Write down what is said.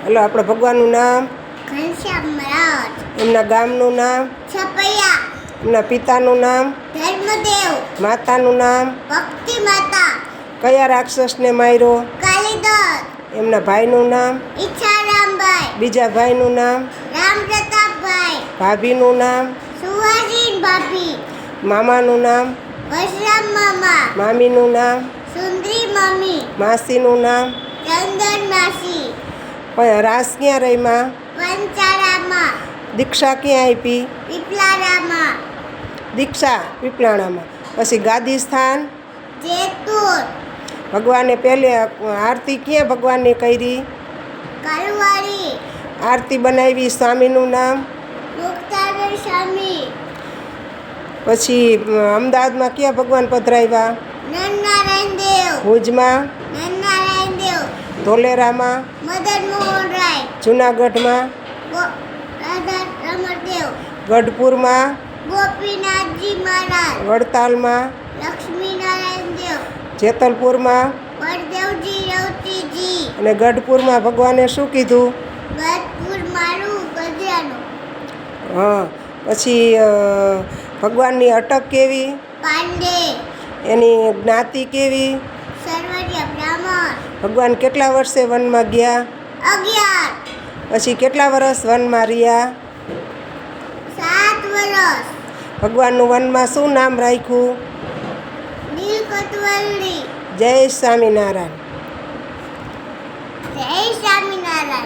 Hello, આપણે ભગવાનનું નામ, ઘનશ્યામ મહારાજ. એમના ગામનું નામ, છપૈયા. એમના પિતાનું નામ, ધર્મદેવ. માતાનું નામ, ભક્તિ માતા. કયા રાક્ષસને માર્યો, કાલિદાસ. એમના ભાઈનું નામ, ઈચ્છારામભાઈ. બીજા ભાઈનું નામ, રામપ્રતાપભાઈ. ભાભીનું નામ, સુહાસીન ભાભી. મામાનું નામ, વશરામ મામા. મામીનું નામ, સુંદરી મમ્મી. માસીનું નામ. ચંદન માસી. પણ રાસ ક્યાં રહીમાં, પંચારામાં. દીક્ષા ક્યાં આપી, પીપલારામાં. દીક્ષા પીપલાણામાં. પછી ગાદી સ્થાન, જેતપુર. ભગવાને પહેલે આરતી ક્યાં ભગવાનની કરી, કલવારી. આરતી બનાવી, સ્વામીનું નામ. મુક્તાનંદ સ્વામી. પછી અમદાવાદમાં ક્યાં ભગવાન પધરાવ્યા, નરનારાયણ દેવ. ભુજમાં, નરનારાયણ દેવ. ધોલેરામાં, મદન મોહન રાય. જુનાગઢમાં, રાધા રમણદેવ. ગઢપુરમાં, ગોપીનાથજી મહારાજ. વડતાલમાં, લક્ષ્મીનારાયણ દેવ. જેતલપુરમાં બળદેવજી રવતીજી. અને ગઢપુરમાં ભગવાને શું કીધું, ગઢપુર મારું ગજાનું. હા. પછી ભગવાનની અટક કેવી, પાંડે. એની જ્ઞાતિ કેવી, સર્વર્ય બ્રાહ્મણ. ભગવાન કેટલા વર્ષે વનમાં ગયા, 11. પછી કેટલા વર્ષ વનમાં રહ્યા, 7 વર્ષ. ભગવાનનું વનમાં શું નામ રાખ્યું, નીલકંઠવલ્લી. જય સ્વામિનારાયણ. જય સ્વામિનારાયણ.